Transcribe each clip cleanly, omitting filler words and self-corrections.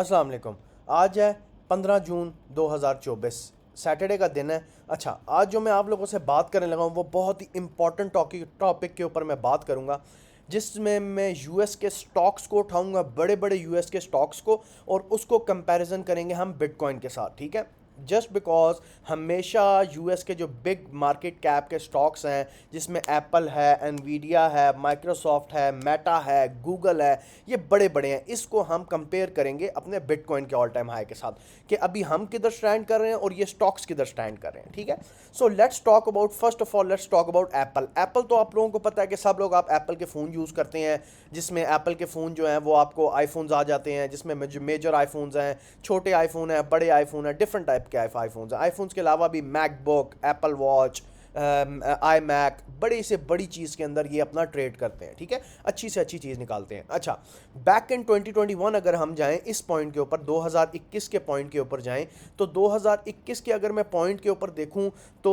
अस्सलाम वालेकुम। आज है 15 जून 2024, सैटरडे का दिन है। अच्छा, आज जो मैं आप लोगों से बात करने लगा हूँ वो बहुत ही इंपॉर्टेंट टॉपिक के ऊपर मैं बात करूँगा, जिसमें मैं यूएस के स्टॉक्स को उठाऊँगा, बड़े बड़े यूएस के स्टॉक्स को, और उसको कंपैरिजन करेंगे हम बिटकॉइन के साथ। ठीक है, जस्ट बिकॉज हमेशा यूएस के जो बिग मार्केट कैप के स्टॉक्स हैं, जिसमें एप्पल है, एनवीडिया है, माइक्रोसॉफ्ट है, मेटा है, गूगल है, ये बड़े बड़े हैं, इसको हम कंपेयर करेंगे अपने बिटकॉइन के ऑल टाइम हाई के साथ कि अभी हम किधर स्टैंड कर रहे हैं और ये स्टॉक्स किधर स्टैंड कर रहे हैं। ठीक है, so let's talk about, first of all let's talk about Apple. Apple तो आप लोगों को पता है कि सब लोग आप एप्पल के फ़ोन यूज़ करते हैं, जिसमें एप्पल के फ़ोन जो हैं वो आपको आईफोन्स आ जाते हैं, जिसमें मेजर आईफोन्स हैं, छोटे आईफोन हैं, बड़े आईफोन हैं, डिफरेंट टाइप के आईफोन्स हैं। आईफोन्स के अलावा भी मैकबुक, एप्पल वॉच, आई मैक, बड़ी से बड़ी चीज़ के अंदर ये अपना ट्रेड करते हैं। ठीक है, अच्छी से अच्छी चीज़ निकालते हैं। अच्छा, बैक इन 2021 अगर हम जाएं इस पॉइंट के ऊपर, 2021 के पॉइंट के ऊपर जाएं, तो 2021 के अगर मैं पॉइंट के ऊपर देखूं तो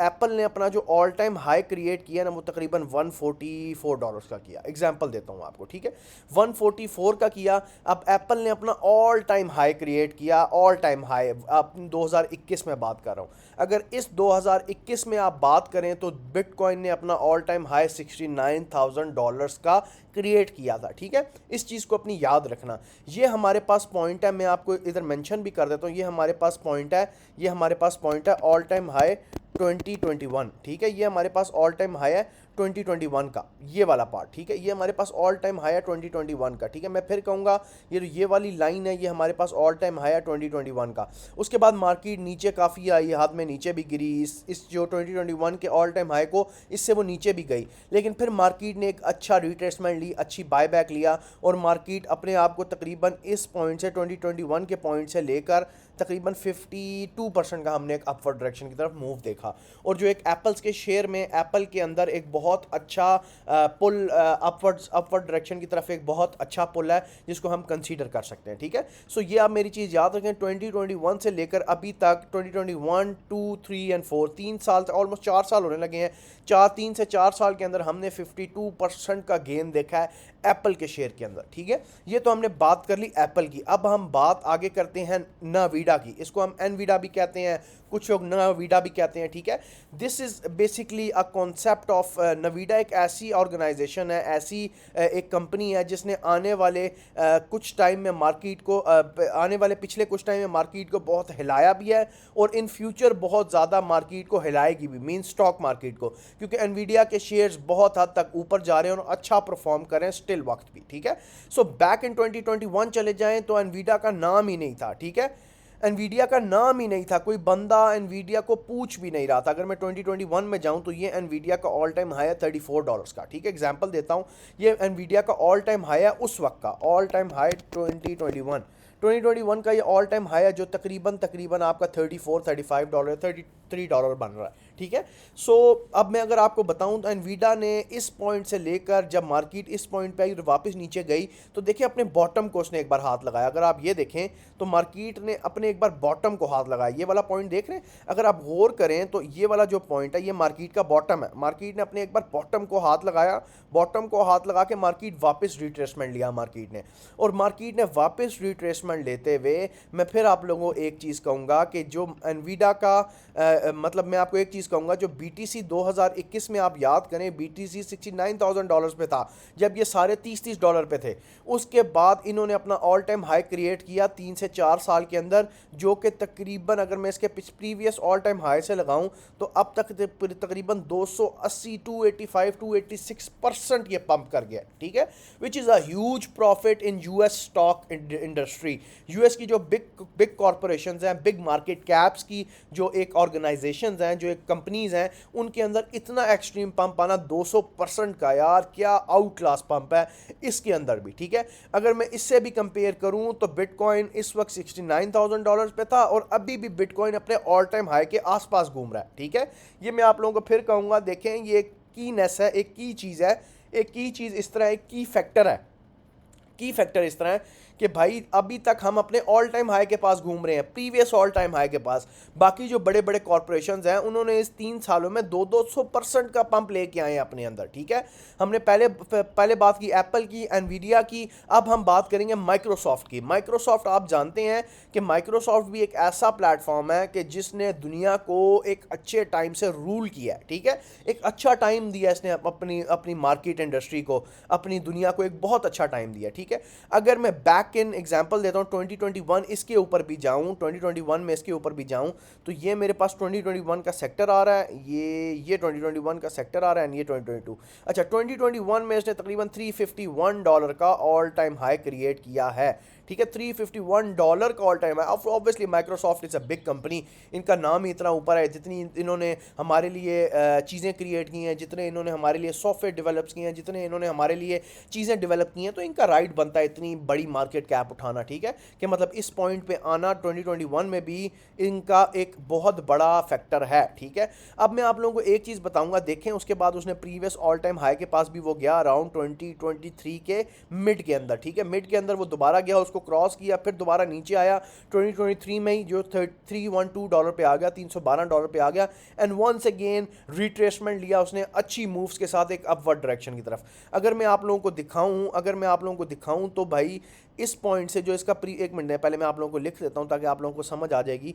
एप्पल ने अपना जो ऑल टाइम हाई क्रिएट किया ना, वो तकरीबन $144 का किया। एग्जांपल देता हूं आपको, ठीक है, 144 का किया। अब एप्पल ने अपना ऑल टाइम हाई क्रिएट किया, ऑल टाइम हाई, अब 2021 में बात कर रहा हूं। अगर इस 2021 में आप बात करें तो बिटकॉइन ने अपना ऑल टाइम हाई $69,000 का क्रिएट किया था। ठीक है, इस चीज़ को अपनी याद रखना। ये हमारे पास पॉइंट है, मैं आपको इधर मेंशन भी कर देता हूँ, ये हमारे पास पॉइंट है, ये हमारे पास पॉइंट है ऑल टाइम हाई 2021। ठीक है, ये हमारे पास ऑल टाइम हाई है 2021 का, ये वाला पार्ट। ठीक है, ये हमारे पास ऑल टाइम हाई है 2021 का। ठीक है, मैं फिर कहूँगा ये वाली लाइन है, ये हमारे पास ऑल टाइम हाई है 2021 का। उसके बाद मार्केट नीचे काफ़ी आई, हाथ में नीचे भी गिरी, इस जो 2021 के ऑल टाइम हाई को, इससे वो नीचे भी गई, लेकिन फिर मार्केट ने एक अच्छा रिट्रेसमेंट ली, अच्छी बायबैक लिया, और मार्केट अपने आप को तकरीबन इस पॉइंट से, 2021 के पॉइंट से लेकर तकरीबन 52% का हमने एक अपवर्ड डायरेक्शन की तरफ मूव देखा। और जो एक एप्पल्स के शेयर में, एप्पल के अंदर एक बहुत अच्छा पुल, अपवर्ड डायरेक्शन की तरफ एक बहुत अच्छा पुल है, जिसको हम कंसीडर कर सकते हैं। ठीक है, सो ये आप मेरी चीज़ याद रखें, 2021 से लेकर अभी तक 2021, 2, 3 एंड 4, 3 साल, ऑलमोस्ट 4 साल होने लगे हैं, 3 से 4 साल के अंदर हमने 52% का गेन देखा है एप्पल के शेयर के अंदर। ठीक है, ये तो हमने बात कर ली एप्पल की। अब हम बात आगे करते हैं नावीडा की, इसको हम एनवीडा भी कहते हैं, कुछ लोग नावीडा भी कहते हैं। ठीक है, this is basically a concept of नावीडा। एक ऐसी ऑर्गेनाइजेशन है, ऐसी एक कंपनी है जिसने आने वाले कुछ टाइम में मार्केट को, आने वाले पिछले कुछ टाइम में मार्केट को बहुत हिलाया भी है, और इन फ्यूचर बहुत ज़्यादा मार्केट को हिलाएगी भी, मीन स्टॉक मार्केट को, क्योंकि एनवीडिया के शेयर्स बहुत हद तक ऊपर जा रहे हैं और अच्छा परफॉर्म कर रहे हैं स्टिल वक्त भी। ठीक है, सो बैक इन 2021 चले जाएं तो एनवीडिया का नाम ही नहीं था। ठीक है, एनवीडिया का नाम ही नहीं था, कोई बंदा एनवीडिया को पूछ भी नहीं रहा था। अगर मैं 2021 में जाऊं तो ये एनवीडिया का ऑल टाइम हाई है $34 का। ठीक है, एग्जांपल देता हूं, ये एनवीडिया का ऑल टाइम हाई है उस वक्त का, ऑल टाइम हाई 2021 का ये ऑल टाइम हाई है, जो तकरीबन तकरीबन आपका $34-35, $33 बन रहा है। ठीक है, सो अब मैं अगर आपको बताऊं तो एनवीडा ने इस पॉइंट से लेकर जब मार्केट इस पॉइंट पे आई और वापस नीचे गई, तो देखिए अपने बॉटम को उसने एक बार हाथ लगाया। अगर आप ये देखें तो मार्केट ने अपने एक बार बॉटम को हाथ लगाया, ये वाला पॉइंट देख रहे हैं, अगर आप गौर करें तो ये वाला जो पॉइंट है ये मार्केट का बॉटम है। मार्केट ने अपने एक बार बॉटम को हाथ लगाया, बॉटम को हाथ लगा के मार्केट वापस रिट्रेसमेंट लिया मार्केट ने, और मार्केट ने वापस रिट्रेसमेंट लेते हुए, मैं फिर आप लोगों को एक चीज़ कहूँगा कि जो एनवीडा का मतलब मैं आपको एक चीज़ कहूँगा, जो बीटीसी 2021 में आप याद करें, बीटीसी $69,000 पे था जब ये सारे $30 पे थे। उसके बाद इन्होंने अपना ऑल टाइम हाई क्रिएट किया 3 से 4 साल के अंदर, जो कि तकरीबन अगर मैं इसके प्रीवियस ऑल टाइम हाई से लगाऊं तो अब तक तकरीबन 280, 285, 286% ये पंप कर गया। ठीक है, which is a huge profit in US stock industry. US की जो बिग बिग कॉरपोरेशंस हैं, बिग मार्केट कैप्स की जो एक ऑर्गेनाइजेशंस हैं, जो एक कंपनीज हैं, उनके अंदर इतना एक्सट्रीम पंप आना 200% का, यार क्या आउट क्लास पंप है इसके अंदर भी। ठीक है, अगर मैं इससे भी कंपेयर करूं तो बिटकॉइन इस वक्त $69,000 पे था, और अभी भी बिटकॉइन अपने ऑल टाइम हाई के आसपास घूम रहा है। ठीक है, ये मैं आप लोगों को फिर कहूंगा, देखें ये एक कीनेस है, एक की चीज़ है, एक की चीज़ इस तरह, एक की फैक्टर है। की फैक्टर इस तरह है कि भाई अभी तक हम अपने ऑल टाइम हाई के पास घूम रहे हैं, प्रीवियस ऑल टाइम हाई के पास। बाकी जो बड़े बड़े कॉरपोरेशंस हैं उन्होंने इस 3 सालों में 200% का पंप लेके आए हैं अपने अंदर, ठीक है। हमने पहले पहले बात की एप्पल की, एनवीडिया की, अब हम बात करेंगे माइक्रोसॉफ्ट की। माइक्रोसॉफ्ट आप जानते हैं कि माइक्रोसॉफ्ट भी एक ऐसा प्लेटफॉर्म है कि जिसने दुनिया को एक अच्छे टाइम से रूल किया है, ठीक है। एक अच्छा टाइम दिया इसने अपनी अपनी मार्केट इंडस्ट्री को, अपनी दुनिया को एक बहुत अच्छा टाइम दिया, ठीक है। अगर मैं बैक इन एग्जांपल देता हूँ 2021 इसके ऊपर भी जाऊँ, 2021 में इसके ऊपर भी जाऊँ, तो ये मेरे पास 2021 का सेक्टर आ रहा है, ये 2021 का सेक्टर आ रहा है, एंड ये 2022। अच्छा, 2021 में इसने तकरीबन $351 का ऑल टाइम हाई क्रिएट किया है, ठीक है। $351 का ऑल टाइम है। अब obviously Microsoft is a big company, इनका नाम ही इतना ऊपर है, जितनी इन्होंने हमारे लिए चीज़ें क्रिएट की हैं, जितने इन्होंने हमारे लिए सॉफ्टवेयर डेवलप्स किए हैं, जितने इन्होंने हमारे लिए चीज़ें डेवलप की हैं, तो इनका राइट बनता है इतनी बड़ी मार्केट कैप उठाना, ठीक है। कि मतलब इस पॉइंट पे आना 2021 में भी इनका एक बहुत बड़ा फैक्टर है, ठीक है। अब मैं आप लोगों को एक चीज़ बताऊंगा, देखें उसके बाद उसने प्रीवियस ऑल टाइम हाई के पास भी वो गया अराउंड 2023 के मिड के अंदर, ठीक है। मिड के अंदर वो दोबारा गया, उसको क्रॉस किया, फिर दोबारा नीचे आया 2023 में ही, जो $312 पे आ गया, $312 पे आ गया, एंड वंस अगेन रिट्रेसमेंट लिया उसने अच्छी मूव्स के साथ एक अपवर्ड डायरेक्शन की तरफ। अगर मैं आप लोगों को दिखाऊं तो भाई इस पॉइंट से जो इसका एक मिनट है, पहले मैं आप लोगों को लिख देता हूं ताकि आप लोगों को समझ आ जाएगी।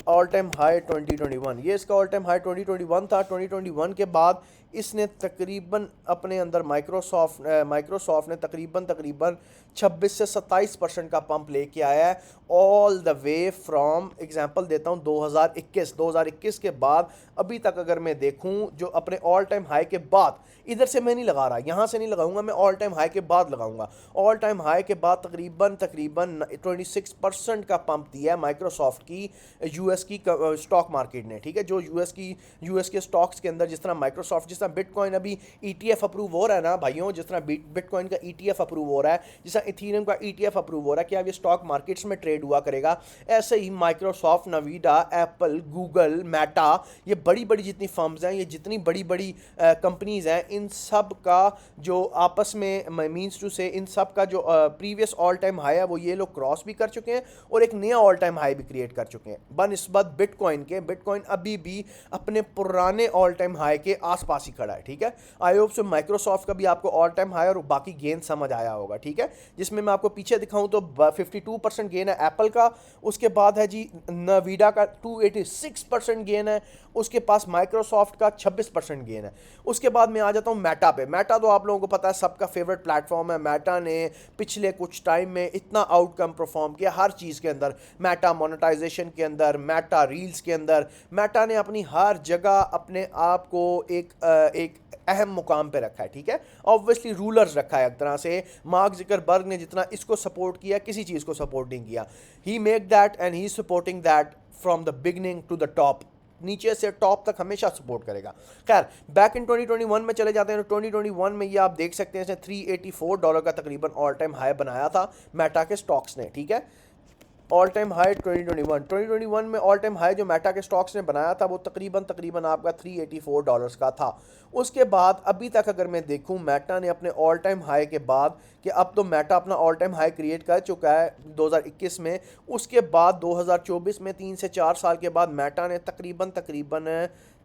ऑल टाइम हाई 2021, ये इसका ऑल टाइम हाई 2021 था। 2021 के बाद इसने तकरीबन अपने अंदर माइक्रोसॉफ्ट ने तकरीबन 26 से 27% का पंप लेके आया है, all the way from, example देता हूँ 2021 के बाद अभी तक अगर मैं देखूँ, जो अपने ऑल टाइम हाई के बाद, इधर से मैं नहीं लगा रहा, यहाँ से नहीं लगाऊंगा, मैं ऑल टाइम हाई के बाद लगाऊंगा। ऑल टाइम हाई के बाद तकरीबन 26% का पंप दिया है माइक्रोसॉफ्ट की यूएस की स्टॉक मार्केट ने, ठीक है। जो यूएस के स्टॉक्स के अंदर जिस तरह माइक्रोसॉफ्ट, जिस तरह बिटकॉइन अभी ईटीएफ अप्रूव हो रहा है ना भाइयों, जिस तरह बिटकॉइन का ईटीएफ अप्रूव हो रहा है, जिस तरह इथेरियम का ईटीएफ अप्रूव हो रहा है कि अब ये स्टॉक मार्केट्स में ट्रेड हुआ करेगा, ऐसे ही माइक्रोसॉफ्ट, नवीडा, एप्पल, गूगल, मेटा, ये बड़ी बड़ी जितनी फर्म्स हैं, ये जितनी बड़ी बड़ी कंपनीज हैं, इन सब का जो आपस में मीन्स टू से इन सब का जो प्रीवियस ऑल टाइम हाई है वो ये लोग क्रॉस भी कर चुके हैं और एक नया ऑल टाइम हाई भी क्रिएट कर चुके हैं बनिस्बत बिटकॉइन के। बिटकॉइन अभी भी अपने पुराने ऑल टाइम हाई के आसपास ही खड़ा है, ठीक है। आई होप से माइक्रोसॉफ्ट का भी आपको ऑल टाइम हाई और बाकी गेन समझ आया होगा, ठीक है। जिसमें मैं आपको पीछे दिखाऊं तो 52% गेन है एप्पल का, उसके बाद है जी नवीडा का 286% गेन है, उसके पास माइक्रोसॉफ्ट का 26% गेन है। उसके बाद मैं आ जाता हूं मेटा पे। मेटा तो आप लोगों को पता है सबका फेवरेट प्लेटफॉर्म है। मेटा ने पिछले कुछ टाइम में इतना आउटकम परफॉर्म किया हर चीज़ के अंदर, मेटा मोनेटाइजेशन के अंदर, मेटा रील्स के अंदर, मेटा ने अपनी हर जगह अपने आप को एक अहम मुकाम पे रखा है, ठीक है। ऑब्वियसली रूलर्स रखा है एक तरह से। मार्क ज़करबर्ग ने जितना इसको सपोर्ट किया, किसी चीज़ को सपोर्ट नहीं किया। He make that and he supporting that from the beginning to the top, नीचे से टॉप तक हमेशा सपोर्ट करेगा। खैर, बैक इन 2021 में चले जाते हैं तो 2021 में ये आप देख सकते हैं इसने $384 का तकरीबन ऑल टाइम हाई बनाया था मेटा के स्टॉक्स ने, ठीक है। ऑल टाइम हाई 2021 में ऑल टाइम हाई जो मेटा के स्टॉक्स ने बनाया था वो तकरीबन आपका $384 का था। उसके बाद अभी तक अगर मैं देखूं, मेटा ने अपने ऑल टाइम हाई के बाद, कि अब तो मेटा अपना ऑल टाइम हाई क्रिएट कर चुका है 2021 में, उसके बाद 2024 में 3 से 4 साल के बाद मेटा ने तकरीबन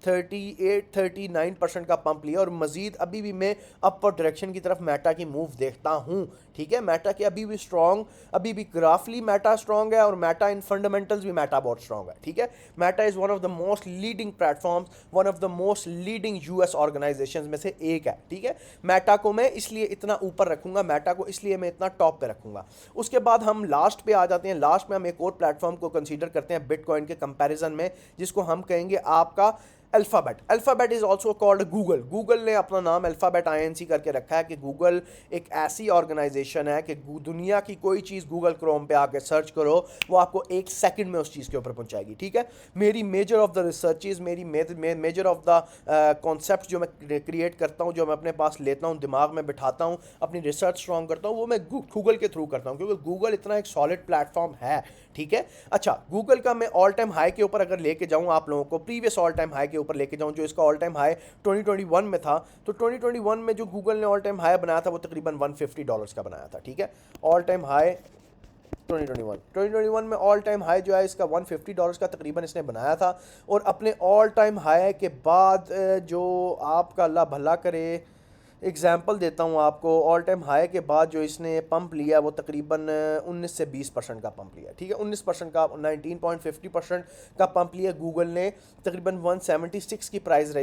38-39% का पंप लिया और मज़ीद अभी भी मैं अपर डायरेक्शन की तरफ मेटा की मूव देखता हूँ, ठीक है। मेटा की अभी भी स्ट्रॉन्ग, अभी भी ग्राफली मेटा स्ट्रॉन्ग है और मेटा इन फंडामेंटल्स भी मेटा बहुत स्ट्रॉन्ग है, ठीक है। Meta is one of the most leading platforms, one of the most leading US organisations में से एक है, ठीक है। मेटा को मैं इसलिए इतना ऊपर रखूंगा, मेटा को इसलिए मैं इतना टॉप पे रखूंगा। उसके बाद हम लास्ट पे आ जाते हैं। लास्ट में हम एक और प्लेटफॉर्म को कंसीडर करते हैं बिटकॉइन के कंपैरिजन में, जिसको हम कहेंगे आपका alphabet. Alphabet is also called Google. Google ने अपना नाम अल्फ़ाबेट INC करके रखा है कि गूगल एक ऐसी ऑर्गेनाइजेशन है कि दुनिया की कोई चीज़ गूगल क्रोम पे आके सर्च करो, वो आपको 1 सेकंड में उस चीज़ के ऊपर पहुंचाएगी, ठीक है। मेरी मेजर ऑफ द रिसर्चेज, मेरी मेजर ऑफ द कॉन्सेप्ट जो मैं क्रिएट करता हूँ, जो मैं अपने पास लेता हूँ, दिमाग में बिठाता हूँ, अपनी रिसर्च स्ट्रॉन्ग करता हूँ, वो मैं गूगल के थ्रू करता हूँ, क्योंकि गूगल इतना एक सॉलिड प्लेटफॉर्म है, ठीक है। अच्छा, गूगल का मैं ऑल टाइम हाई के ऊपर अगर लेके जाऊँ आप लोगों को, प्रीवियस ऑल टाइम हाई के ऊपर लेके जाऊं, जो इसका ऑल टाइम हाई 2021 में था, तो 2021 में जो गूगल ने ऑल टाइम हाई बनाया था वो तकरीबन $150 का बनाया था, ठीक है। ऑल टाइम हाई 2021 में ऑल टाइम हाई जो है इसका $150 का तकरीबन इसने बनाया था। और अपने ऑल टाइम हाई के बाद जो आपका अल्लाह भला करे, एग्जाम्पल देता हूँ आपको, ऑल टाइम हाई के बाद जो इसने पंप लिया वो तकरीबन 19 से 20% का पंप लिया, ठीक है। 19% का 19.50% का पंप लिया गूगल ने, तकरीबन 176 की प्राइस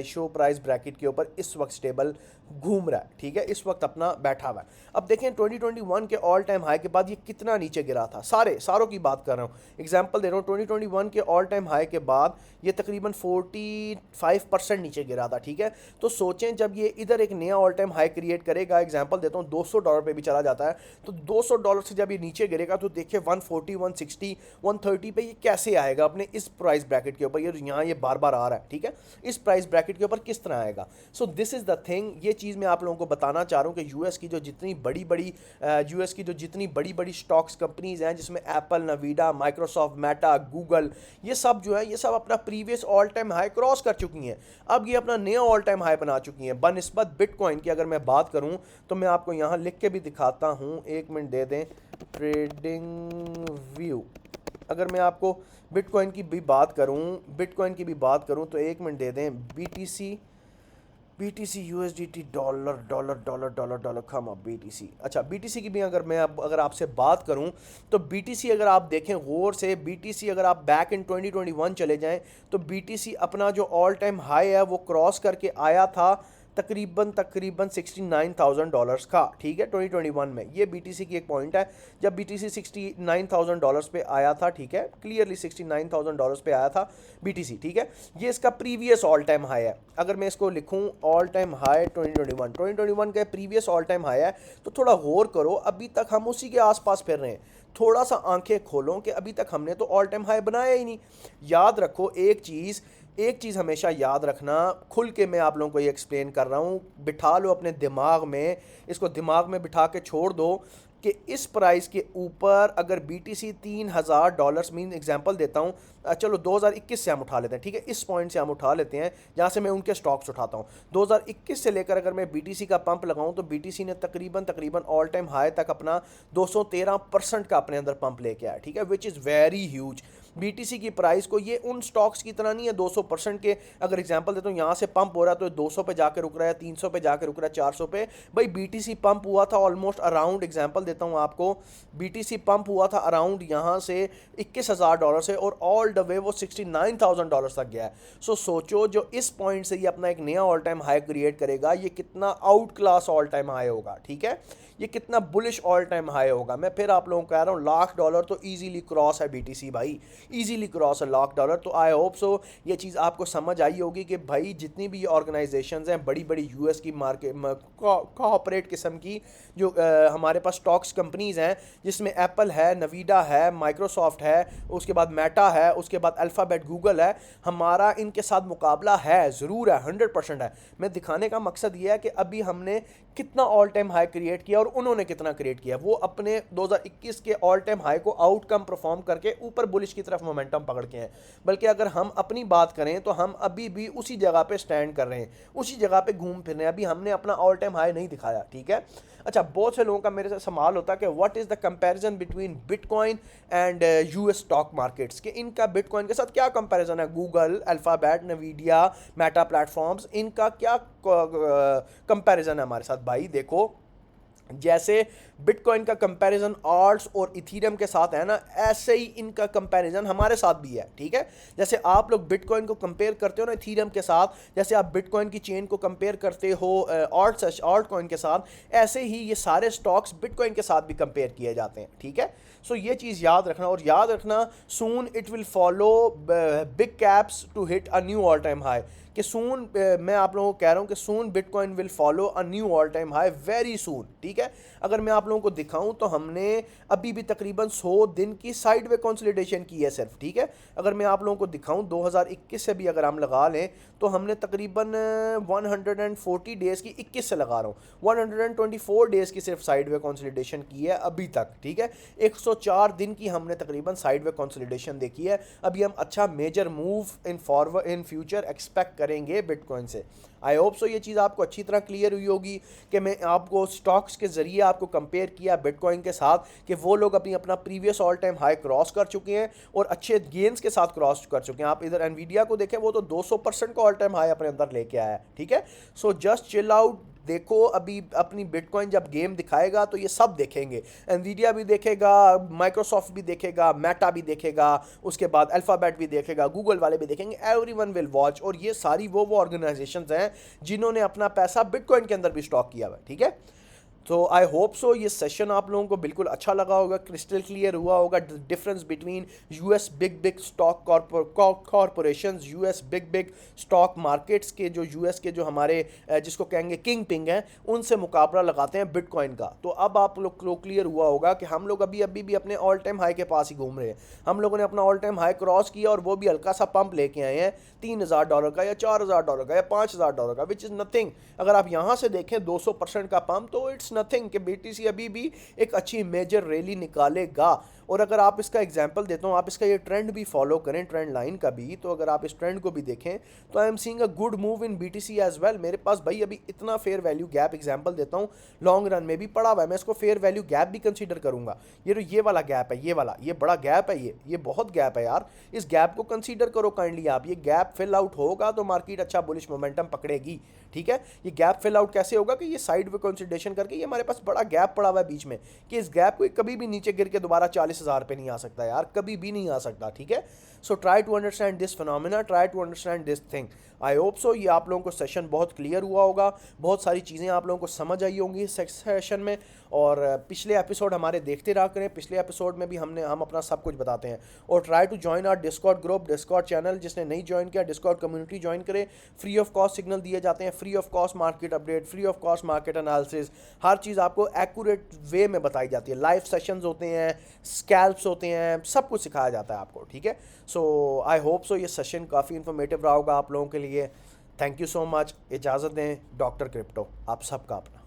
ब्रैकेट के ऊपर इस वक्त स्टेबल घूम रहा है, ठीक है, इस वक्त अपना बैठा हुआ है। अब देखें 2021 के ऑल टाइम हाई के बाद ये कितना नीचे गिरा था, सारों की बात कर रहा हूँ, एग्जाम्पल दे रहा हूँ। 2021 के ऑल टाइम हाई के बाद ये तकरीबन 45% नीचे गिरा था, ठीक है। तो सोचें जब ये इधर एक नया ऑल टाइम हाई क्रिएट करेगा, एग्जांपल देता हूँ $200 पे भी चला जाता है, तो $200 से जब ये नीचे गिरेगा तो देखिए 140, 160, 130 पे ये कैसे आएगा अपने इस प्राइस ब्रैकेट के ऊपर। ये यहाँ ये बार बार आ रहा है, ठीक है, इस प्राइस ब्रैकेट के ऊपर किस तरह आएगा। So this is the thing, ये चीज़ मैं आप लोगों को बताना चाह रहा हूँ कि यूएस की जो जितनी बड़ी बड़ी स्टॉक्स कंपनीज हैं, जिसमें एप्पल, नवीडा, माइक्रोसॉफ्ट, मेटा, गूगल, ये सब जो है ये सब अपना previous all time high cross कर चुकी हैं। अब ये अपना नया ऑल टाइम हाई बना चुकी हैं। बनिस्बत बिटकॉइन की अगर मैं बात करूं तो मैं आपको यहां लिख के भी दिखाता हूं, एक मिनट दे दें, ट्रेडिंग व्यू। अगर मैं आपको बिटकॉइन की भी बात करूं तो एक मिनट दे दें, बीटीसी यूएसडीटी डॉलर कम अब बीटीसी। अच्छा, बीटीसी की भी अगर आपसे बात करूं तो बीटीसी अगर आप देखें गौर से, बीटीसी अगर आप बैक इन 2021 चले जाएं तो बीटीसी अपना जो ऑल टाइम हाई है वो क्रॉस करके आया था तकरीबन $69,000 का, ठीक है, 2021 में। ये बीटीसी की एक पॉइंट है, जब बीटीसी $69,000 पे आया था, ठीक है, क्लियरली $69,000 पे आया था बीटीसी, ठीक है। ये इसका प्रीवियस ऑल टाइम हाई है। अगर मैं इसको लिखूं ऑल टाइम हाई 2021 का प्रीवियस ऑल टाइम हाई है, तो थोड़ा गौर करो, अभी तक हम उसी के आसपास फिर रहे हैं। थोड़ा सा आंखें खोलो कि अभी तक हमने तो ऑल टाइम हाई बनाया ही नहीं। याद रखो एक चीज़ हमेशा याद रखना, खुल के मैं आप लोगों को ये एक्सप्लेन कर रहा हूँ, बिठा लो अपने दिमाग में, इसको दिमाग में बिठा के छोड़ दो कि इस प्राइस के ऊपर अगर बीटीसी $3,000 मीन एग्जांपल देता हूँ, चलो 2021 से हम उठा लेते हैं, ठीक है, इस पॉइंट से हम उठा लेते हैं जहाँ से मैं उनके स्टॉक्स उठाता हूँ। 2021 से लेकर अगर मैं बीटीसी का पंप लगाऊँ तो बीटीसी ने तकरीबन ऑल टाइम हाई तक अपना 213% का अपने अंदर पंप लेके आया, ठीक है, which is very huge. BTC की प्राइस को, ये उन स्टॉक्स की तरह नहीं है 200% के, अगर एग्जांपल देता हूँ यहाँ से पंप हो रहा है तो 200 पे जाकर रुक रहा है, 300 पे जाकर रुक रहा है, 400 पे। भाई बीटीसी पंप हुआ था ऑलमोस्ट अराउंड, एग्जांपल देता हूँ आपको, बीटीसी पंप हुआ था अराउंड यहाँ से $21,000 से, और ऑल द वे वो $69,000 तक गया है। सो सोचो जो इस पॉइंट से ये अपना एक नया ऑल टाइम हाई क्रिएट करेगा, ये कितना out class all time high होगा, ठीक है, ये कितना बुलिश ऑल टाइम हाई होगा। मैं फिर आप लोगों को कह रहा हूँ $1,00,000 तो इजीली क्रॉस है बीटीसी भाई, इजीली क्रॉस है $1,00,000। तो आई होप सो ये चीज़ आपको समझ आई होगी कि भाई जितनी भी ऑर्गेनाइजेशंस हैं बड़ी बड़ी यूएस की मार्केट कॉर्पोरेट किस्म की जो हमारे पास स्टॉक्स कंपनीज हैं, जिसमें एप्पल है, नवीडा है, माइक्रोसॉफ्ट है, उसके बाद मेटा है, उसके बाद अल्फ़ाबेट गूगल है, हमारा इनके साथ मुकाबला है, ज़रूर है, 100% है। मैं दिखाने का मकसद ये है कि अभी हमने कितना ऑल टाइम हाई क्रिएट किया और उन्होंने कितना क्रिएट किया। वो अपने 2021 के ऑल टाइम हाई को आउटकम परफॉर्म करके ऊपर बुलिश की तरफ मोमेंटम पकड़ के हैं। बल्कि अगर हम अपनी बात करें तो हम अभी भी उसी जगह पे स्टैंड कर रहे हैं, उसी जगह पे घूम फिर रहे हैं, अभी हमने अपना ऑल टाइम हाई नहीं दिखाया, ठीक है। अच्छा, बहुत से लोगों का मेरे से सवाल होता है कि what is the comparison between bitcoin and US stock markets, कि इनका बिटकॉइन के साथ क्या कंपैरिजन है, गूगल, अल्फ़ाबेट, नवीडिया, मेटा प्लेटफॉर्म्स, इनका क्या कंपैरिजन है हमारे साथ। भाई देखो, जैसे बिटकॉइन का कंपैरिजन आल्ट्स और इथीरियम के साथ है ना, ऐसे ही इनका कंपैरिजन हमारे साथ भी है, ठीक है। जैसे आप लोग बिटकॉइन को कंपेयर करते हो ना इथीरियम के साथ, जैसे आप बिटकॉइन की चेन को कंपेयर करते हो ऑल्ट कॉइन के साथ, ऐसे ही ये सारे स्टॉक्स बिटकॉइन के साथ भी कंपेयर किए जाते हैं, ठीक है। सो ये चीज़ याद रखना, और याद रखना soon it will follow big caps to hit a new all time high, कि सून मैं आप लोगों को कह रहा हूँ कि soon bitcoin will follow a new all time high very soon, ठीक है। अगर मैं आप लोगों को दिखाऊं तो हमने अभी भी तकरीबन 100 दिन की साइडवे कंसोलिडेशन की है सिर्फ, ठीक है। अगर मैं आप लोगों को दिखाऊं 2021 से भी अगर हम लगा लें तो हमने तकरीबन 140 डेज़ की, 21 से लगा रहा हूँ 124 डेज़ की सिर्फ साइडवे कंसोलिडेशन की है अभी तक, ठीक है। 104 दिन की हमने तकरीबन साइडवे कंसोलिडेशन देखी है। अभी हम अच्छा major move in future expect करेंगे बिटकॉइन से। आई होप सो ये चीज़ आपको अच्छी तरह क्लियर हुई होगी कि मैं आपको स्टॉक्स के ज़रिए आपको कंपेयर किया बिटकॉइन के साथ कि वो लोग अपना previous all time high cross कर चुके हैं और अच्छे गेंस के साथ क्रॉस कर चुके हैं। आप इधर एनवीडिया को देखें, वो तो 200% का ऑल टाइम हाई अपने अंदर लेके आया है, ठीक है। सो जस्ट चिल आउट, देखो अभी अपनी बिटकॉइन जब गेम दिखाएगा तो ये सब देखेंगे, एनवीडिया भी देखेगा, माइक्रोसॉफ्ट भी देखेगा, मेटा भी देखेगा, उसके बाद अल्फ़ाबेट भी देखेगा, गूगल वाले भी देखेंगे, एवरीवन विल वॉच। और ये सारी वो ऑर्गेनाइजेशंस हैं जिन्होंने अपना पैसा बिटकॉइन के अंदर भी स्टॉक किया हुआ है, ठीक है। तो आई होप सो ये सेशन आप लोगों को बिल्कुल अच्छा लगा होगा, क्रिस्टल क्लियर हुआ होगा difference between US big stock corporations, US big stock markets के जो यूएस के जो हमारे जिसको कहेंगे किंग पिंग हैं, उनसे मुकाबला लगाते हैं बिटकॉइन का। तो अब आप लोग को क्लियर हुआ होगा कि हम लोग अभी भी अपने ऑल टाइम हाई के पास ही घूम रहे हैं। हम लोगों ने अपना ऑल टाइम हाई क्रॉस किया और वो भी हल्का सा पंप लेके आए हैं $3000 का या $4000 का या $5000 का, विच इज़ नथिंग। अगर आप यहाँ से देखें 200% का पंप, तो इट्स नथिंग कि बीटीसी अभी भी एक अच्छी मेजर रैली निकालेगा। और अगर आप इसका एग्जांपल देता हूँ, आप इसका ये ट्रेंड भी फॉलो करें, ट्रेंड लाइन का भी, तो अगर आप इस ट्रेंड को भी देखें तो I am seeing a good move in BTC as well. मेरे पास भाई अभी इतना फेयर वैल्यू गैप, एग्जांपल देता हूँ, लॉन्ग रन में भी पड़ा हुआ है, मैं इसको फेयर वैल्यू गैप भी कंसीडर करूंगा। ये वाला गैप है, ये वाला, ये बड़ा गैप है, ये बहुत गैप है यार, इस गैप को कंसीडर करो काइंडली आप। ये गैप फिल आउट होगा तो मार्केट अच्छा बुलिश मोमेंटम पकड़ेगी, ठीक है। ये गैप फिल आउट कैसे होगा कि ये साइड वे कंसिडरेशन करके, ये हमारे पास बड़ा गैप पड़ा हुआ है बीच में, कि इस गैप को कभी भी नीचे गिर के दोबारा 40,000 पे नहीं आ सकता यार, कभी भी नहीं आ सकता, ठीक है। So try to understand this phenomena, try to understand this thing. I hope so ये आप लोगों को सेशन बहुत क्लियर हुआ होगा, बहुत सारी चीज़ें आप लोगों को समझ आई होंगी इस सेशन में। और पिछले एपिसोड हमारे देखते रहा करें, पिछले एपिसोड में भी हम अपना सब कुछ बताते हैं। और try to join our Discord group, Discord channel, जिसने नहीं ज्वाइन किया डिस्कॉर्ड कम्युनिटी ज्वाइन करें। फ्री ऑफ कॉस्ट सिग्नल दिए जाते हैं, free of cost market update, free of cost market analysis, हर चीज़ आपको एक्यूरेट वे में बताई जाती है। लाइव सेशंस होते हैं, स्कैल्प्स होते हैं, सब कुछ सिखाया जाता है आपको, ठीक है। सो आई होप सो ये सेशन काफ़ी इन्फॉर्मेटिव रहा होगा आप लोगों के लिए। Thank you so much. इजाज़त दें, डॉक्टर क्रिप्टो आप सबका अपना।